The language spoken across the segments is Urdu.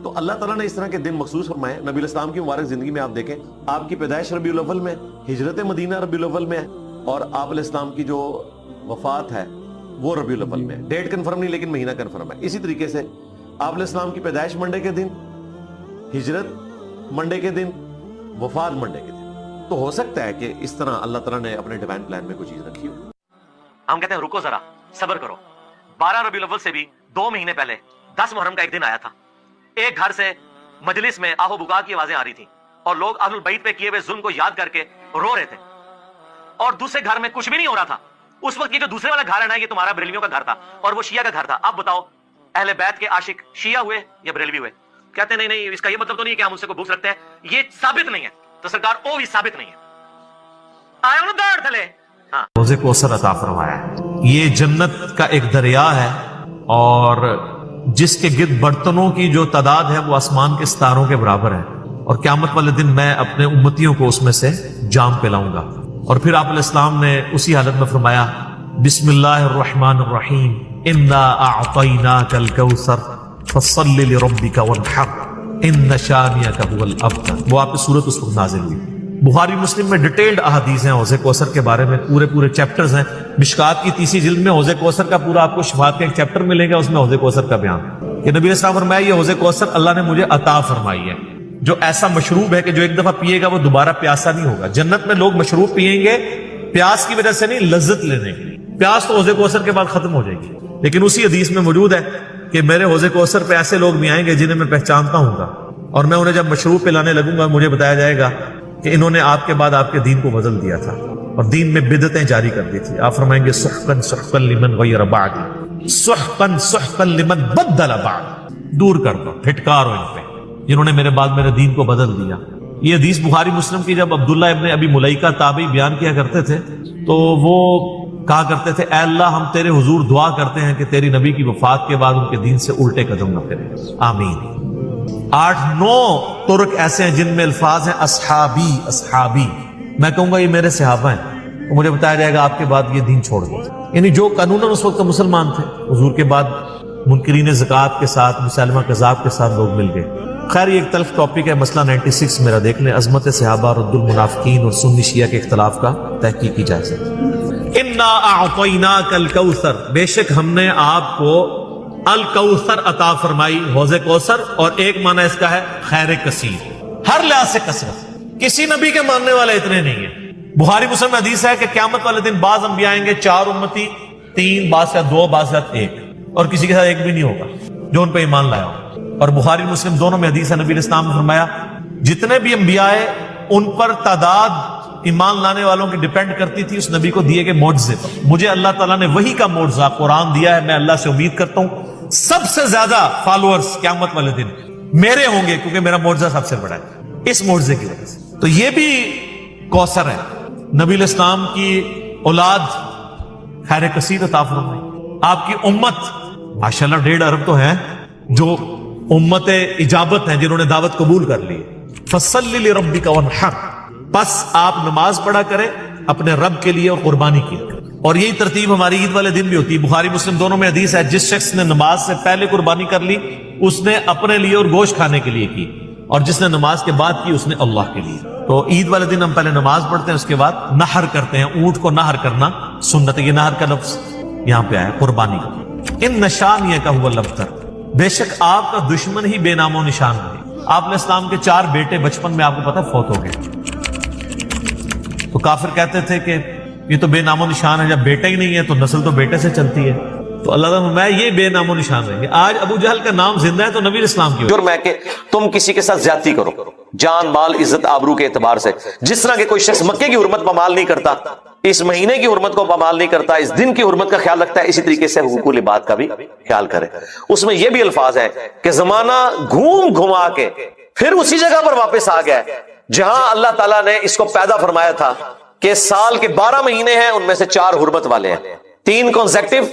تو اللہ تعالیٰ نے اس طرح کے دن مخصوص فرمائے. نبی علیہ السلام کی مبارک زندگی میں آپ دیکھیں، آپ کی پیدائش ربیع الاول میں، ہجرت مدینہ ربیع الاول میں ہے، اور آپ علیہ السلام کی جو وفات ہے وہ ربیع الاول میں ہے. ڈیٹ کنفرم نہیں لیکن مہینہ کنفرم ہے. اسی طریقے سے آپ علیہ السلام کی پیدائش منڈے کے دن، ہجرت منڈے کے دن، وفات منڈے کے دن. تو ہو سکتا ہے کہ اس طرح اللہ تعالیٰ نے اپنے ڈیوائن پلان میں کوئی چیز رکھی ہو. ہم کہتے ہیں رکو ذرا، صبر کرو. 12 ربیع الاول سے بھی 2 مہینے پہلے 10 محرم کا ایک دن آیا تھا. ایک گھر سے مجلس میں آہو بکا کی آوازیں آ رہی تھیں اور لوگ اہل البیت پہ کیے ہوئے ظلم کو یاد کر کے رو رہے تھے، اور دوسرے گھر میں کچھ بھی نہیں ہو رہا تھا. اس وقت یہ جو دوسرے والا گھر ہے نا، یہ تمہارا بریلویوں کا گھر تھا اور وہ شیعہ کا گھر تھا. اب بتاؤ اہل بیت کے عاشق شیعہ ہوئے یا بریلوی ہوئے؟ کہتے ہیں نہیں، اس کا یہ مطلب تو نہیں کہ ہم اس سے کوئی بھوک رکھتے ہیں. یہ ثابت نہیں ہے. تو سرکار او بھی ثابت نہیں ہے. آئے انہوں دوڑ تھلے روزے کوثر عطا فرمایا ہے. یہ جنت کا ایک دریا ہے، اور جس کے گرد برتنوں کی جو تعداد ہے وہ آسمان کے ستاروں کے برابر ہے. اور قیامت والے دن میں اپنے امتیوں کو اس میں سے جام پلاؤں گا. اور پھر آپ علیہ السلام نے اسی حالت میں فرمایا بسم اللہ الرحمن الرحیم انا اعطیناک الکوثر فصل لربک وانحر ان شانئک هو الابتر. وہ آپ کی سورت اس وقت نازل ہوئی. بخاری مسلم میں ڈیٹیلڈ احادیث ہیں حوض کوثر کے بارے میں، پورے چیپٹرز ہیں. مشکات کی 30 جلد میں حوض کوثر کا پورا آپ کو شفاعت کا ایک چیپٹر ملے گا، اس میں حوض کوثر کا بیان کہ نبی علیہ السلام فرمایا یہ حوض کوثر اللہ نے مجھے عطا فرمائی ہے، جو ایسا مشروب ہے کہ جو ایک دفعہ پیے گا وہ دوبارہ پیاسا نہیں ہوگا. جنت میں لوگ مشروب پیئیں گے پیاس کی وجہ سے نہیں، لذت لینے کے لیے. پیاس تو حوض کوثر کے بعد ختم ہو جائے گی. لیکن اسی حدیث میں موجود ہے کہ میرے حوض کوثر پہ ایسے لوگ بھی آئیں گے جنہیں میں پہچانتا ہوں گا، اور میں انہیں جب مشروب پلانے لگوں گا مجھے بتایا جائے گا کہ انہوں نے آپ کے بعد آپ کے دین کو بدل دیا تھا اور دین میں بدعتیں جاری کر دی تھی. آپ فرمائیں گے سحقن سحقن لمن غیر بعدی، سحقن سحقن لمن بدل بعد. دور کر دو، پھٹکار ہو ان پہ جنہوں نے میرے بعد میرے دین کو بدل دیا. یہ حدیث بخاری مسلم کی جب عبداللہ ابن ابی ملیکہ تابعی بیان کیا کرتے تھے تو وہ کہا کرتے تھے اے اللہ ہم تیرے حضور دعا کرتے ہیں کہ تیری نبی کی وفات کے بعد ان کے دین سے الٹے قدم نہ پھریں، آمین. 8-9 ترک ایسے ہیں جن میں الفاظ ہیں اصحابی اصحابی. میں کہوں گا یہ میرے صحابہ ہیں تو مجھے بتایا جائے گا آپ کے بعد یہ دین چھوڑ دیں. یعنی جو قانوناً اس وقت مسلمان تھے، حضور کے بعد منکرین زکوٰۃ کے ساتھ، مسلمہ کذاب کے ساتھ لوگ مل گئے. خیر یہ ایک تلخ ٹاپک ہے. مسئلہ 96 میرا دیکھ لیں، عظمت صحابہ، رد المنافقین اور سنی شیعہ کے اختلاف کا تحقیق کی جائے. انا اعطیناک الکوثر، بے شک ہم نے آپ کو الکوثر عطا فرمائی، حوض کوثر. اور ایک معنی اس کا ہے خیر کثیر، ہر لحاظ سے کثرت. کسی نبی کے ماننے والے اتنے نہیں ہیں. بخاری مسلم حدیث ہے کہ قیامت والے دن بعض انبیاء آئیں گے 4 امتی، 3، بعض سے 2، بعض سے 1، اور کسی کے ساتھ ایک بھی نہیں ہوگا جو ان پہ ایمان لایا ہو. اور بخاری مسلم دونوں میں حدیث ہے، نبی علیہ السلام نے فرمایا جتنے بھی انبیاء ہیں ان پر تعداد ایمان لانے والوں کی ڈیپینڈ کرتی تھی اس نبی کو دیے گئے معجزے پر. مجھے اللہ تعالیٰ نے وہی کا معجزہ قرآن دیا ہے. میں اللہ سے امید کرتا ہوں سب سے زیادہ فالوورز قیامت والے دن میرے ہوں گے، کیونکہ میرا معجزہ سب سے بڑا ہے اس معجزے کی وجہ سے. تو یہ بھی کوثر ہے. نبی علیہ السلام کی اولاد خیر کثیر عطا فرمائی. آپ کی امت ماشاءاللہ 1.5 ارب تو ہے جو امت اجابت ہیں، جنہوں نے دعوت قبول کر لی. فصلی لربک وانحر، بس آپ نماز پڑھا کریں اپنے رب کے لیے اور قربانی کی. اور یہی ترتیب ہماری عید والے دن بھی ہوتی ہے. بخاری مسلم دونوں میں حدیث ہے جس شخص نے نماز سے پہلے قربانی کر لی اس نے اپنے لیے اور گوشت کھانے کے لیے کی، اور جس نے نماز کے بعد کی اس نے اللہ کے لیے. تو عید والے دن ہم پہلے نماز پڑھتے ہیں، اس کے بعد نحر کرتے ہیں. اونٹ کو نحر کرنا سنت ہے. یہ نحر کا لفظ یہاں پہ آیا قربانی کا. ان شانئک هو الابتر، بے شک آپ کا دشمن ہی بے نام و نشان ہے. آپ علیہ السلام کے 4 بیٹے بچپن میں آپ کو پتا فوت ہو گئے. تو کافر کہتے تھے کہ یہ تو بے نام و نشان ہے، جب بیٹا ہی نہیں ہے تو نسل تو بیٹے سے چلتی ہے. تو اللہ تعالیٰ میں یہ بے نام و نشان رہیں گے. آج ابو جہل کا نام زندہ ہے تو نبی اسلام کی جرم ہے کہ تم کسی کے ساتھ زیادتی کرو، جان مال عزت آبرو کے اعتبار سے. جس طرح کہ کوئی شخص مکے کی حرمت پامال نہیں کرتا، اس مہینے کی حرمت کو پامال نہیں کرتا، اس دن کی حرمت کا خیال رکھتا ہے، اسی طریقے سے حقوق العباد کا بھی خیال کرے. اس میں یہ بھی الفاظ ہے کہ زمانہ گھوم گھما کے پھر اسی جگہ پر واپس آ گیا جہاں اللہ تعالیٰ نے اس کو پیدا فرمایا تھا کہ سال کے 12 مہینے ہیں، ان میں سے 4 حرمت والے ہیں. 3 کنزیکٹیو،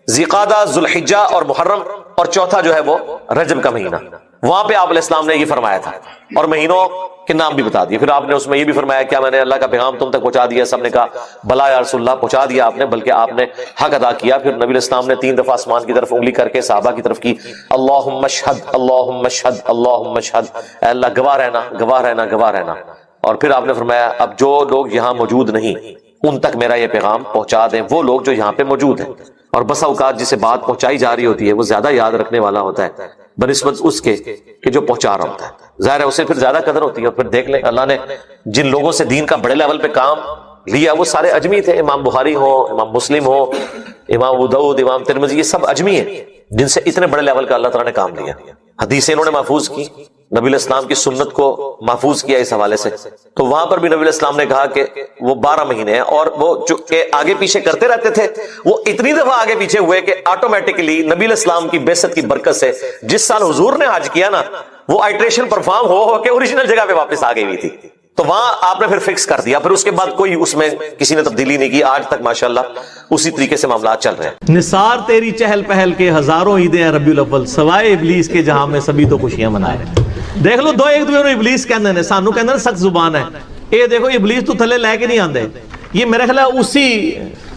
ذی قعدہ، ذوالحجہ اور محرم، اور چوتھا جو ہے وہ رجب کا مہینہ. وہاں پہ آپ علیہ السلام نے یہ فرمایا تھا اور مہینوں کے نام بھی بتا دیے. پھر آپ نے اس میں یہ بھی فرمایا کیا میں نے اللہ کا پیغام تم تک پہنچا دیا؟ سب نے کہا بلا یا رسول اللہ پہنچا دیا آپ نے، بلکہ آپ نے حق ادا کیا. پھر نبی علیہ السلام نے 3 دفعہ آسمان کی طرف انگلی کر کے صحابہ کی طرف کی، اللہم اشہد اللہم اشہد اللہم اشہد، اے اللہ گواہ رہنا گواہ رہنا گواہ رہنا. اور پھر آپ نے فرمایا اب جو لوگ یہاں موجود نہیں ان تک میرا یہ پیغام پہنچا دیں، وہ لوگ جو یہاں پہ موجود ہیں. اور بسا اوقات جسے بات پہنچائی جا رہی ہوتی ہے وہ زیادہ یاد رکھنے والا ہوتا ہے بنسبت اس کے کہ جو پہنچا رہا ہوتا ہے، ظاہر ہے اسے پھر زیادہ قدر ہوتی ہے. اور پھر دیکھ لیں اللہ نے جن لوگوں سے دین کا بڑے لیول پہ کام لیا وہ سارے اجمی تھے. امام بخاری ہو، امام مسلم ہو، امام ابو داؤد، امام ترمذی، یہ سب اجمی ہیں جن سے اتنے بڑے لیول کا اللہ تعالیٰ نے کام لیا. حدیثیں انہوں نے محفوظ کی، نبی علیہ السلام کی سنت کو محفوظ کیا اس حوالے سے. تو وہاں پر بھی نبی علیہ السلام نے کہا کہ وہ 12 مہینے ہیں، اور وہ جو کہ آگے پیچھے کرتے رہتے تھے وہ اتنی دفعہ آگے پیچھے ہوئے کہ آٹومیٹکلی نبی علیہ السلام کی بعثت کی برکت سے جس سال حضور نے حج کیا نا وہ آئٹریشن پرفارم ہو کے اوریجنل جگہ پہ واپس آ گئی ہوئی تھی. تو وہاں آپ نے پھر فکس کر دیا، پھر اس کے بعد کوئی اس میں کسی نے تبدیلی نہیں کی. آج تک ماشاءاللہ اسی طریقے سے معاملات چل رہے ہیں. نثار تیری چہل پہل کے ہزاروں عیدیں ہیں ربیع الاول، سوائے ابلیس کے جہاں میں سبھی تو خوشیاں منائے. دیکھ لو دو ایک دوسرے ابلیس کہندے نے، سانو کہندے نے سخت زبان ہے. اے دیکھو ابلیس تو تھلے لے کے نہیں آندے، یہ میرے خیال ہے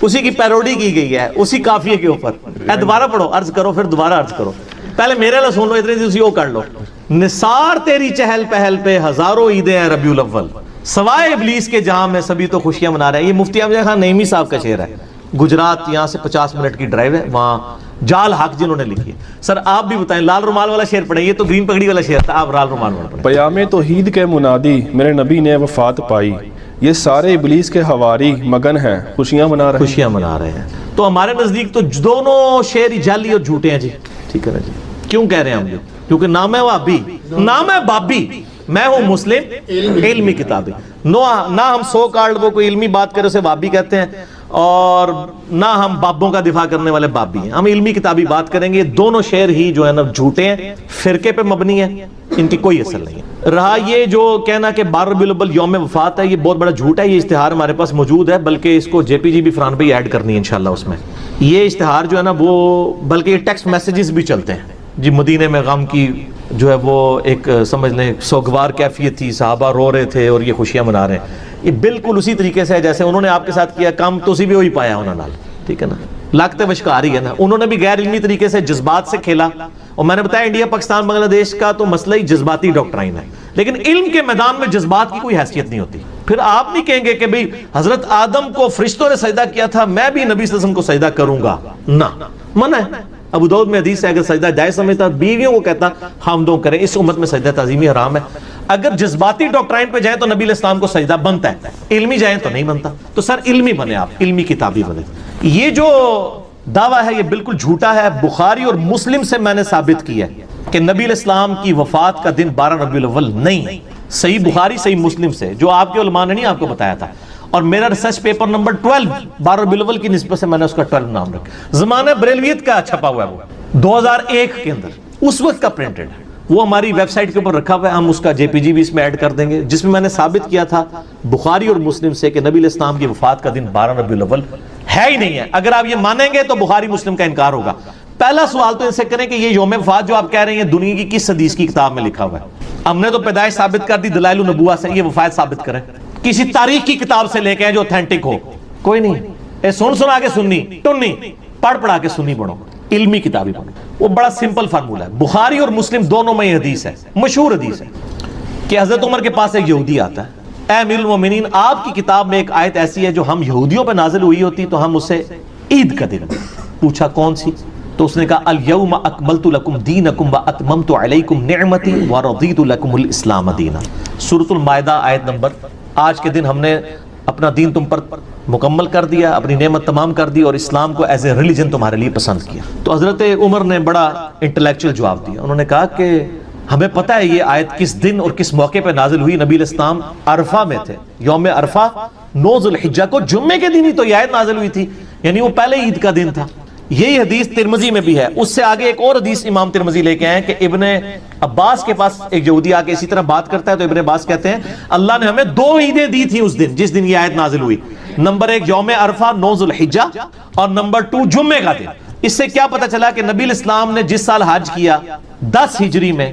اسی کی پیروڈی کی گئی ہے اسی قافیے کے اوپر. اے دوبارہ پڑھو، عرض کرو پھر دوبارہ عرض کرو، پہلے میرے لئے سن لو اتنی تھی وہ کر لو. نثار تیری چہل پہل پہ ہزاروں عیدیں ہیں ربیع الاول، سوائے ابلیس کے جہاں میں سبھی تو خوشیاں منا رہے ہیں. یہ مفتی احمد خان نعیمی صاحب کا شعر ہے، گجرات یہاں سے 50 منٹ کی ڈرائیو ہے، وہاں جال حق جنہوں نے لکھی ہے. سر آپ بھی بتائیں، لال رومال والا شعر پڑھیں، یہ تو گرین پگڑی والا شعر تھا، آپ لال رومال والا پڑھیں. پیام توحید کے منادی میرے نبی نے وفات پائی، یہ سارے ابلیس کے حواری مگن ہیں خوشیاں منا رہے ہیں. خوشیاں منا رہے ہیں. تو ہمارے نزدیک تو دونوں شعر ہی جعلی اور جھوٹے ہیں جی. ٹھیک ہے نا جی، کیوں کہہ رہے ہیں ہم یہ؟ کیونکہ نام ہے وابی، نام ہے بابی، میں ہوں مسلم علمی کتابی. نہ ہم سو کارڈ وہ کوئی علمی بات کرے اسے بابی کہتے ہیں، اور نہ ہم بابوں کا دفاع کرنے والے بابی ہیں. ہم علمی کتابی بات کریں گے. دونوں شعر ہی جو ہے نا جھوٹے ہیں، فرقے پہ مبنی ہیں، ان کی کوئی اصل نہیں ہے. رہا یہ جو کہنا کہ 12 ربیع الاول یوم وفات ہے، یہ بہت بڑا جھوٹ ہے. یہ اشتہار ہمارے پاس موجود ہے، بلکہ اس کو جے پی جی بھی فرحان پہ ایڈ کرنی ہے انشاءاللہ. اس میں یہ اشتہار جو ہے نا وہ بلکہ یہ ٹیکسٹ میسیجز بھی چلتے ہیں جی. مدینے میں غم کی جو ہے وہ ایک سمجھ لیں سوگوار کیفیت تھی، صحابہ رو رہے تھے اور یہ خوشیاں منا رہے ہیں. یہ بالکل اسی طریقے سے ہے جیسے انہوں نے آپ کے ساتھ کیا کام، تو اسی بھی وہی پایا انہوں نے. ٹھیک ہے نا، لگتے وشکار ہی ہے نا. انہوں نے بھی غیر علمی طریقے سے جذبات سے کھیلا، اور میں نے بتایا انڈیا پاکستان بنگلہ دیش کا تو مسئلہ ہی جذباتی ڈاکٹرائن ہے، لیکن علم کے میدان میں جذبات کی کوئی حیثیت نہیں ہوتی. پھر آپ نہیں کہیں گے کہ بھئی حضرت آدم کو فرشتوں نے سجدہ کیا تھا، میں بھی نبی صلی اللہ علیہ وسلم کو سجدہ کروں گا، نہ، منع ہے. ابو داؤد میں حدیث ہے اگر سجدہ جائز سمجھتا بیویوں کو کہتا حامدوں کریں، اس امت میں سجدہ تعظیمی حرام ہے. اگر جذباتی ڈاکٹرائن پہ جائیں تو نبی علیہ السلام کو سجدہ بنتا ہے، علمی جائیں تو نہیں بنتا. تو سر علمی بنے، آپ علمی کتابی بنے. یہ جو دعویٰ ہے یہ بالکل جھوٹا ہے. بخاری اور مسلم سے میں نے ثابت کیا ہے کہ نبی علیہ السلام کی وفات کا دن 12 ربیع الاول نہیں. صحیح بخاری صحیح مسلم سے، جو آپ کے علماء نے نہیں آپ کو بتایا تھا. اور میرا ریسرچ پیپر نمبر 12 12 ربیع الاول کی نسبت سے میں نے اس کا 12 نام رکھا. زمانہ بریلویت کا چھپا ہوا ہے، وہ 2001 کے اندر اس وقت کا پرنٹڈ ہے. وہ ہماری ویب سائٹ کے اوپر رکھا ہوا ہے، ہم اس کا جے پی جی بھی اس میں ایڈ کر دیں گے، جس میں میں نے ثابت کیا تھا بخاری اور مسلم سے کہ نبی علیہ السلام کی وفات کا دن 12 ربیع الاول ہے ہی نہیں ہے. اگر آپ یہ مانیں گے تو بخاری مسلم کا انکار ہوگا. پہلا سوال تو ان سے کریں کہ یہ یوم وفات جو آپ کہہ رہے ہیں دنیا کی کس حدیث کی کتاب میں لکھا ہوا ہے؟ ہم نے تو پیدائش ثابت کر دی دلائل النبوہ سے، یہ وفات ثابت کریں کسی تاریخ کی کتاب سے لے کے جو اوتھینٹک ہو. کوئی نہیں. اے سنا کے سنی ٹنی، پڑھا کے سنی پڑھو، علمی کتابی پڑھو. وہ بڑا سمپل فارمولہ ہے. بخاری اور مسلم دونوں میں یہ حدیث ہے، مشہور حدیث ہے کہ حضرت عمر کے پاس ایک یہودی آتا ہے، اے امیر المومنین آپ کی کتاب میں ایک آیت ایسی ہے جو ہم یہودیوں پہ نازل ہوئی ہوتی تو ہم اسے عید کا دن. پوچھا کون سی؟ تو اس نے کہا الیوم اکملت لکم دینکم واتممت علیکم نعمتی ورضیت لکم الاسلام دینا. سورۃ المائدہ آیت نمبر. آج کے دن ہم نے اپنا دین تم پر مکمل کر دیا، اپنی نعمت تمام کر دی اور اسلام کو ایز اے ریلیجن تمہارے لیے پسند کیا. تو حضرت عمر نے بڑا انٹلیکچوئل جواب دیا. انہوں نے کہا کہ ہمیں پتہ ہے یہ آیت کس دن اور کس موقع پہ نازل ہوئی. نبی علیہ السلام عرفہ میں تھے، یوم عرفہ 9 ذو الحجہ کو جمعے کے دن ہی تو یہ آیت نازل ہوئی تھی، یعنی وہ پہلے عید کا دن تھا. یہی حدیث ترمذی میں بھی ہے. اس سے آگے ایک اور حدیث امام ترمذی لے کے آئے کہ ابن عباس کے پاس ایک یہودی آ کے اسی طرح بات کرتا ہے تو ابن عباس کہتے ہیں اللہ نے ہمیں 2 عیدیں دی تھی اس دن جس دن یہ آیت نازل ہوئی. نمبر 1 یوم عرفہ 9 ذو الحجہ، اور نمبر 2 جمعے کا دن. اس سے کیا پتہ چلا کہ نبی علیہ السلام نے جس سال حج کیا 10 ہجری میں،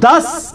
10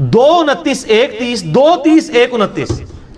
2 29 1 30, 2 30 1 29,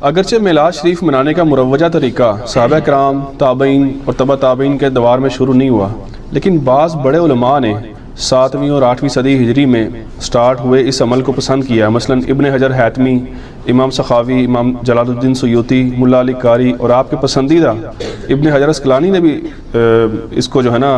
اگرچہ میلاد شریف منانے کا مروجہ طریقہ صحابہ کرام، تابعین اور تبع تابعین کے دوار میں شروع نہیں ہوا، لیکن بعض بڑے علماء نے 7ویں اور 8ویں صدی ہجری میں سٹارٹ ہوئے اس عمل کو پسند کیا۔ مثلا ابن حجر حیتمی، امام سخاوی، امام جلال الدین سیوطی، ملا علی قاری اور آپ کے پسندیدہ ابن حجر اسقلانی نے بھی اس کو جو ہے نا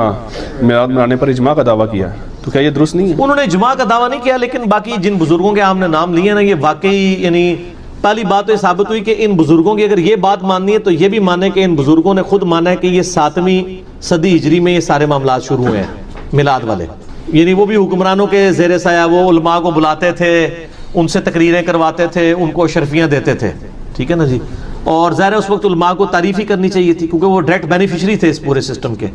میلاد منانے پر اجماع کا دعویٰ کیا ہے۔ تو کیا یہ درست نہیں ہے؟ انہوں نے اجماع کا دعویٰ نہیں کیا، لیکن باقی جن بزرگوں کے آپ نے نام لیے نا، یہ واقعی یعنی پہلی بات تو یہ ثابت ہوئی کہ ان بزرگوں کی اگر یہ بات ماننی ہے تو یہ بھی مانے کہ ان بزرگوں نے خود مانا ہے کہ یہ 7ویں صدی ہجری میں یہ سارے معاملات شروع ہوئے ہیں میلاد والے۔ یعنی وہ بھی حکمرانوں کے زیر سایہ وہ علماء کو بلاتے تھے، ان سے تقریریں کرواتے تھے، ان کو اشرفیاں دیتے تھے، ٹھیک ہے نا جی۔ اور ظاہر ہے اس وقت علماء کو تعریف ہی کرنی چاہیے تھی کیونکہ وہ ڈائریکٹ بینیفیشری تھے اس پورے سسٹم کے۔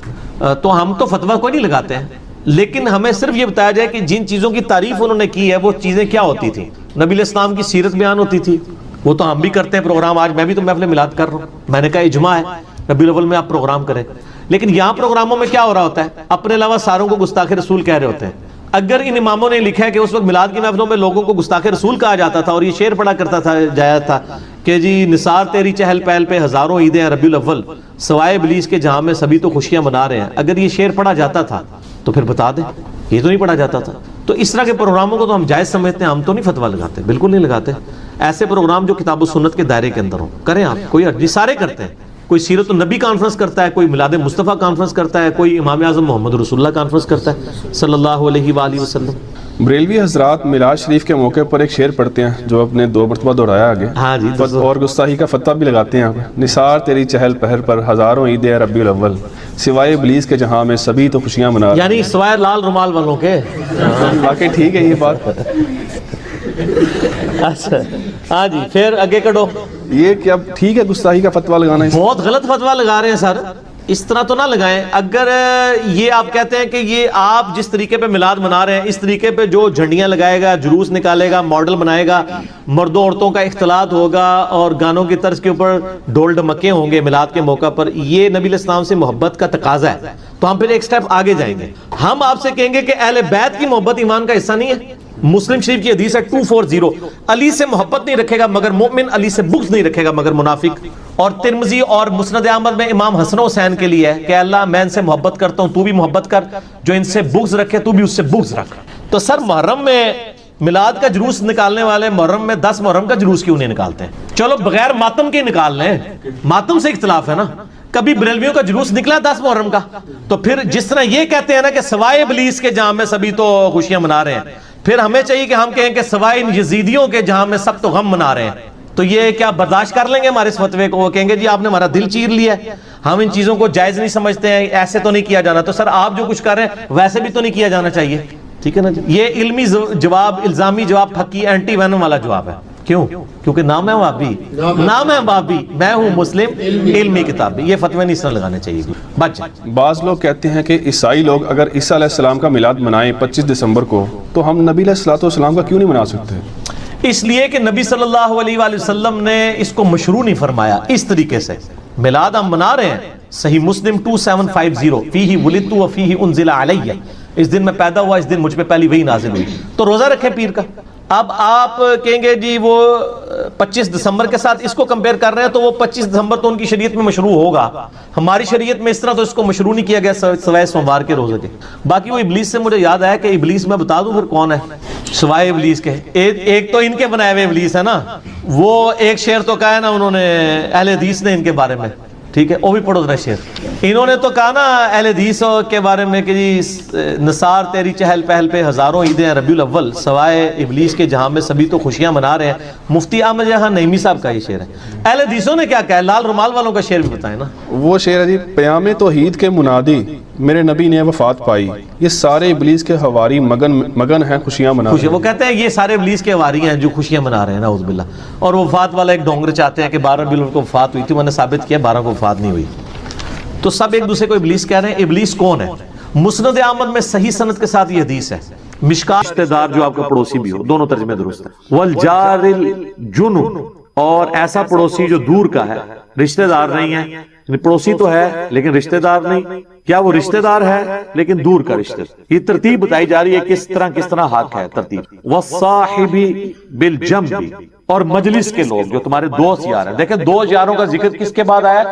تو ہم تو فتویٰ کوئی نہیں لگاتے ہیں، لیکن ہمیں صرف یہ بتایا جائے کہ جن چیزوں کی تعریف انہوں نے کی ہے وہ چیزیں کیا ہوتی تھیں۔ نبی علیہ السلام کی سیرت بیان ہوتی تھی، وہ تو ہم بھی کرتے ہیں پروگرام، آج میں بھی تو محفل میلاد کر رہا ہوں، میں نے کہا اجماع ہے ربیع الاول میں آپ پروگرام کریں۔ لیکن یہاں پروگراموں میں کیا ہو رہا ہوتا ہے؟ اپنے علاوہ ساروں کو گستاخ رسول کہہ رہے ہوتے ہیں۔ اگر ان اماموں نے لکھا ہے کہ اس وقت میلاد کی محفلوں میں لوگوں کو گستاخ رسول کہا جاتا تھا اور یہ شعر پڑھا کرتا تھا جایا تھا کہ جی نثار تیری چہل پہل پہ ہزاروں عیدیں ہیں ربیع الاول، سوائے ابلیس کے جہاں میں سبھی تو خوشیاں منا رہے ہیں، اگر یہ شعر پڑھا جاتا تھا تو پھر بتا دیں، یہ تو نہیں پڑھا جاتا تھا۔ تو اس طرح کے پروگراموں کو تو ہم جائز سمجھتے ہیں، ہم تو نہیں فتویٰ لگاتے، بالکل نہیں لگاتے۔ ایسے پروگرام جو کتاب و سنت کے دائرے کے اندر ہوں کریں آپ، کوئی حرج نہیں، سارے کرتے ہیں۔ کوئی سیرت النبی کانفرنس کرتا ہے، کوئی میلاد مصطفیٰ کانفرنس کرتا ہے، کوئی امام اعظم محمد رسول اللہ کانفرنس کرتا ہے صلی اللہ علیہ وآلہ وسلم۔ بریلوی حضرات میلاد شریف کے موقع پر ایک شعر پڑھتے ہیں جو اپنے 2 مرتبہ دہرایا آگے، ہاں جی، اور گستاخی کا فتویٰ بھی لگاتے ہیں۔ نثار تیری چہل پہل پر ہزاروں عیدیں ہیں ربیع الاول، سوائے ابلیس کے جہاں میں سبھی تو خوشیاں منا رہے ہیں۔ یعنی سوائے لال رومال والوں کے۔ واقعی ٹھیک ہے یہ بات۔ اچھا ہاں جی، پھر آگے کڑو۔ یہ کیا ٹھیک ہے گستاخی کا فتویٰ لگانا؟ بہت غلط فتویٰ لگا رہے ہیں سر، اس طرح تو نہ لگائیں۔ اگر یہ آپ کہتے ہیں کہ یہ آپ جس طریقے پہ میلاد منا رہے ہیں اس طریقے پہ جو جھنڈیاں لگائے گا، جلوس نکالے گا، ماڈل بنائے گا، مردوں عورتوں کا اختلاط ہوگا اور گانوں کی طرز کے اوپر ڈول ڈمکے ہوں گے میلاد کے موقع پر، یہ نبی علیہ السلام سے محبت کا تقاضا ہے، تو ہم پھر ایک سٹیپ آگے جائیں گے۔ ہم آپ سے کہیں گے کہ اہل بیت کی محبت ایمان کا حصہ نہیں ہے۔ مسلم شریف کی حدیث ہے 240، علی سے محبت نہیں رکھے گا مگر مومن، علی سے بغض نہیں رکھے گا مگر منافق۔ اور ترمذی اور مسند احمد میں امام حسن و حسین کے لیے ہے کہ اللہ میں ان سے محبت کرتا ہوں، تو بھی محبت کر، جو ان سے بغض رکھے تو بھی اس سے بغض رکھ۔ تو سر محرم میں میلاد کا جلوس نکالنے والے محرم میں 10 محرم کا جلوس کیوں نہیں نکالتے ہیں؟ چلو بغیر ماتم کے نکال لیں، ماتم سے اختلاف ہے نا۔ کبھی بریلویوں کا جلوس نکلا 10 محرم کا؟ تو پھر جس طرح یہ کہتے ہیں نا کہ سوائے ابلیس کے جہاں میں سبھی تو خوشیاں منا رہے ہیں، پھر ہمیں چاہیے کہ ہم کہیں کہ سوائے ان یزیدیوں کے جہاں میں سب تو غم منا رہے ہیں۔ تو یہ کیا برداشت کر لیں گے ہمارے اس فتوے کو؟ وہ کہیں گے جی آپ نے ہمارا دل چیر لیا ہے، ہم ان چیزوں کو جائز نہیں سمجھتے ہیں، ایسے تو نہیں کیا جانا۔ تو سر آپ جو کچھ کر رہے ہیں ویسے بھی تو نہیں کیا جانا چاہیے، ٹھیک ہے نا جی۔ یہ علمی جواب، الزامی جواب، پھکی اینٹی وینم والا جواب ہے۔ کیوں؟ کیونکہ نام ہے وہابی، نام ہے وہابی، میں ہوں مسلم علمی کتاب بھی۔ یہ فتوے نہیں اس طرح لگانے چاہیے بچ۔ بعض لوگ کہتے ہیں کہ عیسائی لوگ اگر عیسیٰ علیہ السلام کا میلاد منائیں 25 دسمبر کو تو ہم نبی علیہ السلام کا کیوں نہیں منا سکتے؟ اس لیے کہ نبی صلی اللہ علیہ وآلہ وسلم نے اس کو مشروع نہیں فرمایا اس طریقے سے۔ میلاد ہم منا رہے ہیں، صحیح مسلم 2750، فیہ ولدت و فیہ انزل علیہ، اس دن میں پیدا ہوا، اس دن مجھ پہ پہلی وحی نازل ہوئی۔ تو روزہ رکھیں پیر کا۔ اب آپ کہیں گے جی وہ 25 دسمبر کے ساتھ اس کو کمپیئر کر رہے ہیں تو وہ 25 دسمبر تو ان کی شریعت میں مشروع ہوگا، ہماری شریعت میں اس طرح تو اس کو مشروع نہیں کیا گیا سوائے سوموار کے روزے کے۔ باقی وہ ابلیس سے مجھے یاد آیا کہ ابلیس میں بتا دوں پھر کون ہے سوائے ابلیس کے۔ ایک تو ان کے بنائے ہوئے ابلیس ہے نا، وہ ایک شعر تو کہا ہے نا انہوں نے اہل حدیث نے ان کے بارے میں، ٹھیک ہے، وہ بھی پڑھو ذرا شعر۔ انہوں نے تو کہا نا اہل حدیث کے بارے میں کہ جی نثار تیری چہل پہل پہ ہزاروں عیدیں ہیں ربیع الاول، سوائے ابلیس کے جہاں میں سبھی تو خوشیاں منا رہے ہیں۔ مفتی احمد جہاں نعیمی صاحب کا یہ شعر ہے۔ اہل حدیثوں نے کیا کہا ہے؟ لال رومال والوں کا شعر بھی بتائیں نا۔ وہ شعر ہے جی، پیام توحید کے منادی میرے نبی نے وفات پائی، یہ سارے ابلیس کے حواری مگن ہیں خوشیاں منا رہے ہیں۔ وہ کہتے ہیں یہ سارے ابلیس کے حواری ہیں جو خوشیاں منا رہے ہیں، نعوذ باللہ۔ اور وفات والا ایک ڈونگر چاہتے ہیں کہ 12 ربیع الاول کو وفات ہوئی تھی، میں نے ثابت کیا 12 کو وفات نہیں ہوئی۔ تو سب ایک دوسرے کو ابلیس کہہ رہے ہیں۔ ابلیس کون ہے؟ مسند احمد میں صحیح سند کے ساتھ یہ حدیث ہے۔ مشکات رشتہ دار جو آپ کا پڑوسی بھی ہو، دونوں ترجمے درست ہیں۔ والجار الجنب، اور ایسا پڑوسی جو دور کا ہے، رشتہ دار نہیں ہے، پڑوسی تو ہے لیکن رشتہ دار نہیں۔ یا وہ رشتہ دار ہے لیکن دور کا رشتہ دار. یہ ترتیب بتائی جا رہی ہے کس طرح حق ہے ترتیب. والصاحب بالجنب، اور مجلس کے لوگ جو تمہارے دوست یار ہیں. دیکھیں دوست یاروں کا ذکر کس کے بعد آیا؟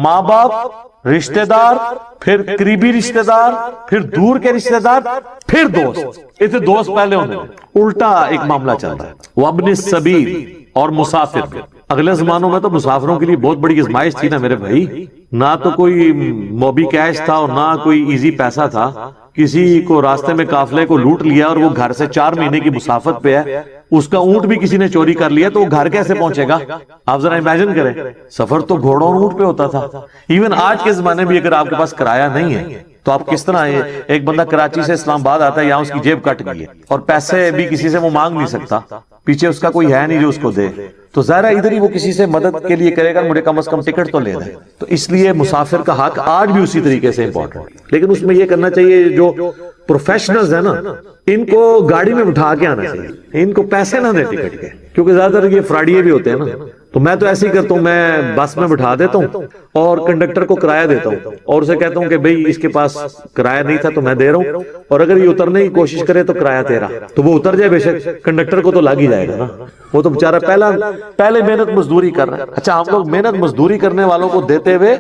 ماں باپ، رشتہ دار، پھر قریبی رشتہ دار، پھر دور کے رشتہ دار، پھر دوست. اسے دوست پہلے ہونے الٹا ایک معاملہ چل رہا ہے. وابن السبیل، اور مسافر بھی. اگلے زمانوں میں تو مسافروں کے لیے بہت بڑی آزمائش تھی نا میرے بھائی. نہ تو کوئی موبی کیش تھا اور نہ کوئی ایزی پیسہ تھا. کسی کو راستے میں قافلے کو لوٹ لیا اور وہ گھر سے 4 مہینے کی مسافت پہ ہے، اس کا اونٹ بھی کسی نے چوری کر لیا تو وہ گھر کیسے پہنچے گا؟ آپ ذرا امیجن کریں. سفر تو گھوڑوں اور اونٹ پہ ہوتا تھا. ایون آج کے زمانے میں اگر آپ کے پاس کرایہ نہیں ہے تو آپ کس طرح ایک بندہ کراچی سے اسلام آباد آتا ہے، یہاں اس کی جیب کٹ گئی ہے اور پیسے بھی کسی سے وہ مانگ نہیں سکتا، پیچھے اس کا کوئی ہے نہیں جو اس کو دے، تو ظاہر ادھر ہی وہ کسی سے مدد کے لیے کرے گا مجھے کم از کم ٹکٹ تو لے دے. تو اس لیے مسافر کا حق آج بھی اسی طریقے سے امپورٹنٹ. لیکن اس میں یہ کرنا چاہیے جو پروفیشنلز ہیں نا، ان کو گاڑی میں بٹھا کے آنا چاہیے، ان کو پیسے نہ دیں ٹکٹ کے، کیونکہ زیادہ تر یہ فراڈیے بھی ہوتے ہیں نا. تو میں تو ایسے ہی کرتا ہوں، میں بس میں بٹھا دیتا ہوں اور کنڈکٹر کو کرایہ دیتا ہوں اور اسے کہتا ہوں کہ بھئی اس کے پاس کرایہ نہیں تھا تو میں دے رہا ہوں، اور اگر یہ اترنے کی کوشش کرے تو کرایہ تیرا. تو وہ اتر جائے بے شک، کنڈکٹر کو تو لگ ہی جائے گا نا، وہ تو بیچارہ پہلے محنت مزدوری کر رہا ہے. اچھا ہم لوگ محنت مزدوری کرنے والوں کو دیتے ہوئے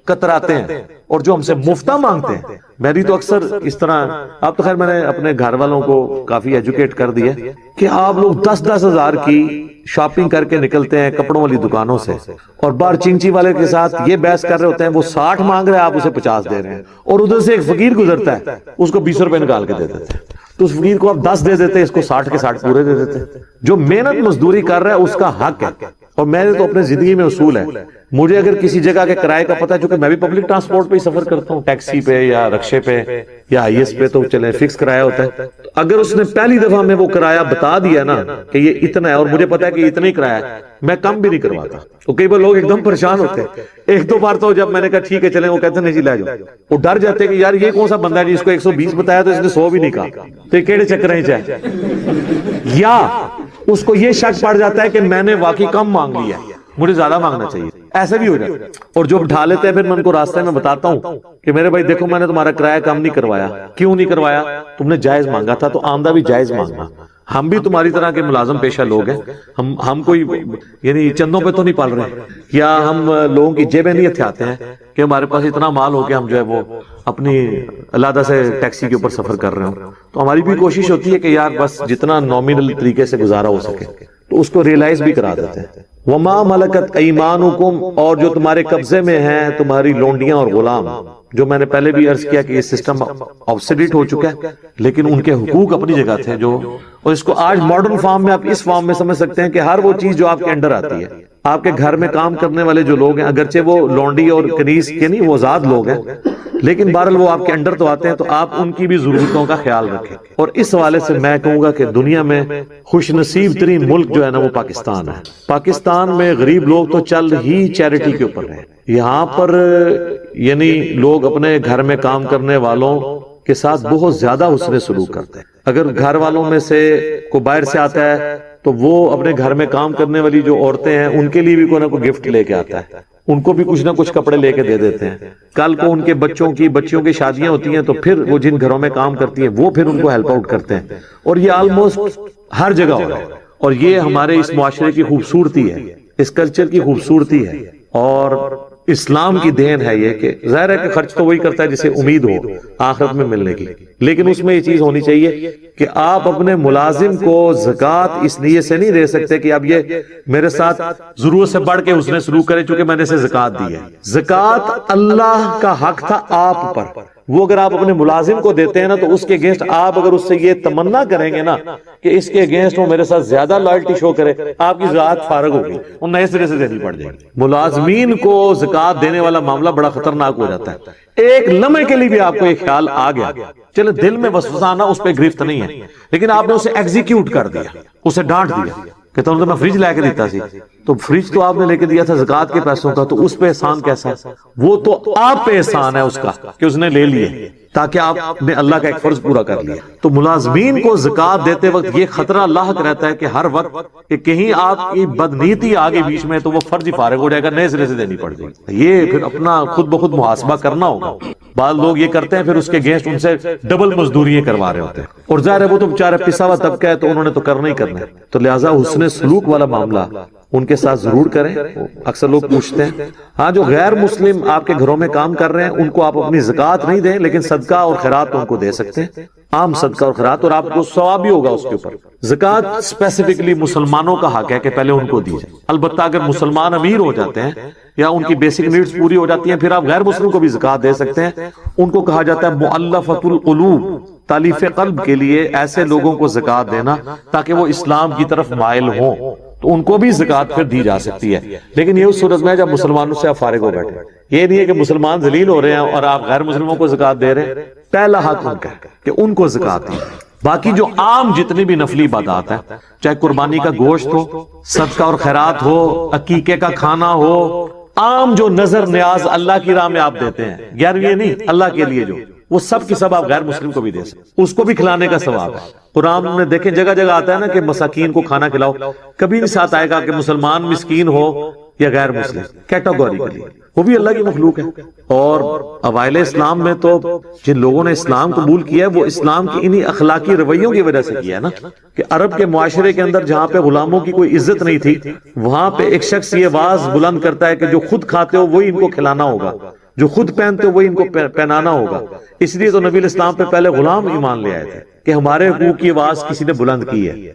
کتراتے ہیں، اور جو ہم سے مفتہ مانگتے ہیں. میری تو اکثر اس طرح، آپ تو خیر میں نے اپنے گھر والوں کو کافی ایجوکیٹ کر دیا کہ آپ لوگ 10-10 ہزار کی شاپنگ کر کے نکلتے ہیں کپڑوں والی دکانوں سے، اور بار چنچی والے کے ساتھ یہ بحث کر رہے ہوتے ہیں، وہ 60 مانگ رہے ہیں آپ اسے 50 دے رہے ہیں، اور ادھر سے ایک فقیر گزرتا ہے اس کو 20 روپے نکال کے دے دیتے ہیں. تو اس فقیر کو آپ 10 دے دیتے، اس کو 60 کے 60 پورے دے دیتے. جو محنت مزدوری کر رہا ہے اس کا حق ہے. اور میرے تو اپنے زندگی میں اصول ہے، مجھے اگر کسی جگہ کے کرائے کا پتہ ہے، چونکہ میں بھی پبلک ٹرانسپورٹ پہ ہی سفر کرتا ہوں، ٹیکسی پہ یا رکشے پہ یا آئی ایس پہ، تو چلیں فکس کرایہ ہوتا ہے. اگر اس نے پہلی دفعہ میں وہ کرایہ بتا دیا نا کہ یہ اتنا ہے اور مجھے پتا ہے کہ اتنا ہی کرایہ ہے، میں کم بھی نہیں کرواتا. تو کئی بار لوگ ایک دم پریشان ہوتے ہیں. 1-2 بار تو جب میں نے کہا ٹھیک ہے چلیں، وہ کہتے ہیں نہیں جی لے جاؤ. وہ ڈر جاتے کہ یار یہ کون سا بندہ ہے جس کو 120 بتایا تو اس نے 100 بھی نہیں کہا، تو یہ کیڑے چکر ہیں چاہے. یا اس کو یہ شک پڑ جاتا ہے کہ میں نے واقعی کم مانگ لیا، مجھے زیادہ مانگنا چاہیے. ایسے بھی ہو جاتا ہے. اور جو بٹھا لیتے ہیں پھر میں ان کو راستے میں بتاتا ہوں کہ میرے بھائی دیکھو میں نے تمہارا کرایہ کم نہیں کروایا. کیوں نہیں کروایا؟ تم نے جائز مانگا تھا، تو آمدہ بھی جائز مانگنا. ہم بھی تمہاری طرح کے ملازم پیشہ لوگ ہیں، ہم کوئی یعنی چندوں پہ تو نہیں پال رہے، یا ہم لوگوں کی جیبیں نہیں ہتھیاتے ہیں کہ ہمارے پاس اتنا مال ہو کہ ہم جو ہے وہ اپنی علیحدہ سے ٹیکسی کے اوپر سفر کر رہے ہوں. تو ہماری بھی کوشش ہوتی ہے کہ یار بس جتنا نومینل طریقے سے گزارا ہو سکے تو اس کو ریلائز بھی کرا دیتے ہیں. وما ملکت ایمانکم، اور جو تمہارے قبضے میں ہیں تمہاری لونڈیاں اور غلام، جو میں نے پہلے بھی عرض کیا کہ یہ سسٹم آبسلیٹ ہو چکا ہے، لیکن ان کے حقوق اپنی جگہ تھے. جو اور اس کو آج ماڈرن فارم میں آپ اس فارم میں سمجھ سکتے ہیں کہ ہر وہ چیز جو آپ کے انڈر آتی ہے، آپ کے گھر میں کام کرنے والے جو لوگ ہیں، اگرچہ وہ لونڈی اور کنیز کے نہیں، وہ آزاد لوگ ہیں، لیکن بہرحال وہ آپ کے انڈر تو آتے ہیں، تو آپ ان کی بھی ضرورتوں کا خیال رکھیں. اور اس حوالے سے میں کہوں گا کہ دنیا میں خوش نصیب ترین ملک جو ہے نا وہ پاکستان ہے. پاکستان میں غریب لوگ تو چل ہی چیریٹی کے اوپر ہیں. یہاں پر یعنی لوگ اپنے گھر میں کام کرنے والوں کے ساتھ بہت زیادہ حسن سلوک کرتے ہیں. اگر گھر والوں میں سے کوئی باہر سے آتا ہے تو وہ اپنے گھر میں کام کرنے والی جو عورتیں ہیں ان کے لیے بھی کوئی نہ کوئی گفٹ لے کے آتا ہے، ان کو بھی کچھ نہ کچھ کپڑے لے کے دے دیتے ہیں. کل کو ان کے بچیوں کی شادیاں ہوتی ہیں تو پھر وہ جن گھروں میں کام کرتی ہیں وہ پھر ان کو ہیلپ آؤٹ کرتے ہیں. اور یہ آلموسٹ ہر جگہ ہو رہا ہے، اور یہ ہمارے اس معاشرے کی خوبصورتی ہے، اس کلچر کی خوبصورتی ہے، اور اسلام کی دین ہے یہ کہ ظاہر ہے کہ خرچ تو وہی کرتا ہے جسے امید ہو آخرت میں ملنے کی، لیکن اس میں یہ چیز ہونی چاہیے کہ آپ اپنے ملازم کو زکوٰۃ اس لیے سے نہیں دے سکتے کہ اب یہ میرے ساتھ ضرورت سے بڑھ کے حسن سلوک کرے چونکہ میں نے اسے زکوٰۃ دی ہے. زکوٰۃ اللہ کا حق تھا آپ پر، وہ اگر آپ اپنے ملازم کو دیتے ہیں نا تو اس کے اگینسٹ آپ اگر اس سے یہ تمنا کریں گے نا کہ اس کے اگینسٹ وہ میرے ساتھ زیادہ لائلٹی شو کرے، آپ کی ذات فارغ ہوگی، وہ نئے سرے سے دینی پڑ جائے گی. ملازمین کو زکوٰۃ دینے والا معاملہ بڑا خطرناک ہو جاتا ہے. ایک لمحے کے لیے بھی آپ کو ایک خیال آ گیا، چلے دل میں وسوسہ آنا اس پہ گرفت نہیں ہے، لیکن آپ نے اسے ایگزیکیوٹ کر دیا، اسے ڈانٹ دیا کہ تم نے میں فریج لے کے دیتا سی تو فریج تو آپ نے لے کے دیا تھا زکوٰۃ کے پیسوں کا، تو اس پہ احسان کیسا؟ وہ تو آپ پہ احسان ہے اس کا کہ اس نے لے لیے تاکہ آپ نے اللہ کا ایک فرض پورا کر لیا۔ تو ملازمین کو زکوٰۃ دیتے وقت یہ خطرہ لاحق رہتا ہے کہ ہر وقت کہ کہیں آپ کی بدنیتی آگے بیچ میں تو وہ فرض ہی فارغ ہو جائے گا، نئے سرے سے دینی پڑ جائے گی۔ یہ پھر اپنا خود بخود محاسبہ کرنا ہوگا۔ بعض لوگ یہ کرتے ہیں پھر اس کے اگینسٹ ان سے ڈبل مزدوریاں کروا رہے ہوتے ہیں، اور ظاہر ہے وہ تو بیچارے پسا ہوا طبقہ ہے تو انہوں نے تو کرنا ہی کرنا ہے۔ تو لہٰذا حسن سلوک والا معاملہ ان کے ساتھ ضرور کریں۔ اکثر لوگ پوچھتے ہیں، ہاں جو غیر مسلم آپ کے گھروں میں کام کر رہے ہیں ان کو آپ اپنی زکوٰۃ نہیں دیں، لیکن صدقہ اور خیرات ان کو دے سکتے ہیں، عام صدقہ اور خیرات، اور آپ کو ثواب بھی ہوگا اس کے اوپر۔ زکوٰۃ اسپیسیفکلی مسلمانوں کا حق ہے کہ پہلے ان کو دی جائے۔ البتہ اگر مسلمان امیر ہو جاتے ہیں یا ان کی بیسک نیڈز پوری ہو جاتی ہیں پھر آپ غیر مسلم کو بھی زکوٰۃ دے سکتے ہیں۔ ان کو کہا جاتا ہے مؤلفۃ القلوب، تالیف قلب کے لیے ایسے لوگوں کو زکوٰۃ دینا تاکہ وہ اسلام کی طرف مائل ہوں، تو ان کو بھی زکوٰۃ پھر دی جا سکتی ہے، لیکن یہ اس صورت میں جب مسلمانوں سے آپ فارغ ہو بیٹھے۔ یہ نہیں ہے کہ مسلمان ذلیل ہو رہے ہیں اور آپ غیر مسلموں کو زکوٰۃ دے رہے ہیں، پہلا حق ان کا ہے کہ ان کو زکوٰۃ دیں۔ باقی جو عام جتنی بھی نفلی عبادات ہیں، چاہے قربانی کا گوشت ہو، صدقہ اور خیرات ہو، عقیقے کا کھانا ہو، عام جو نظر نیاز اللہ کی راہ میں آپ دیتے ہیں، گیارہویں نہیں اللہ کے لیے، جو وہ سب کی سب آپ غیر مسلم کو بھی دے سکتے، اس کو بھی کھلانے کا ثواب ہے۔ قرآن میں دیکھیں جگہ جگہ آتا ہے نا کہ مساکین کو کھانا کھلاؤ، کبھی نہیں ساتھ آئے گا کہ مسلمان مسکین ہو یا غیر مسلم، کیٹاگوریکلی وہ بھی اللہ کی مخلوق ہے۔ اور اوائل اسلام میں تو جن لوگوں نے اسلام قبول کیا ہے وہ اسلام کی انہی اخلاقی رویوں کی وجہ سے کیا ہے نا، کہ عرب کے معاشرے کے اندر جہاں پہ غلاموں کی کوئی عزت نہیں تھی، وہاں پہ ایک شخص یہ آواز بلند کرتا ہے کہ جو خود کھاتے ہو وہی ان کو کھلانا ہوگا، جو خود پہنتے ہو وہی ان کو پہنانا ہوگا۔ اس لیے تو نبی الاسلام پہ پہلے غلام ایمان لے آئے تھے کہ ہمارے حقوق کی آواز کسی نے بلند کی ہے۔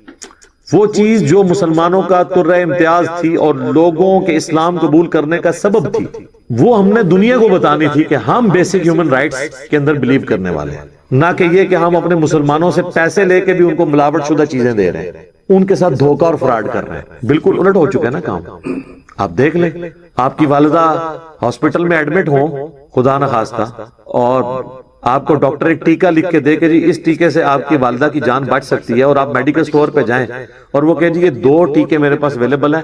وہ چیز جو مسلمانوں کا ترہ امتیاز تھی اور لوگوں کے اسلام قبول کرنے کا سبب تھی، وہ ہم نے دنیا کو بتانی تھی کہ ہم بیسک ہیومن رائٹس کے اندر بلیو کرنے والے ہیں، نہ کہ یہ کہ ہم اپنے مسلمانوں سے پیسے لے کے بھی ان کو ملاوٹ شدہ چیزیں دے رہے ہیں، ان کے ساتھ دھوکہ اور فراڈ کر رہے ہیں۔ بالکل الٹ ہو چکا ہے نا کام۔ آپ دیکھ لیں، آپ کی والدہ ہاسپٹل میں ایڈمٹ ہوں خدا نخواستہ، اور آپ کو ڈاکٹر ایک ٹیکہ لکھ کے دے کہ جی اس ٹیکے سے آپ کی والدہ کی جان بچ سکتی ہے، اور آپ میڈیکل سٹور پہ جائیں اور وہ کہے جی یہ 2 ٹیکے میرے پاس اویلیبل ہیں،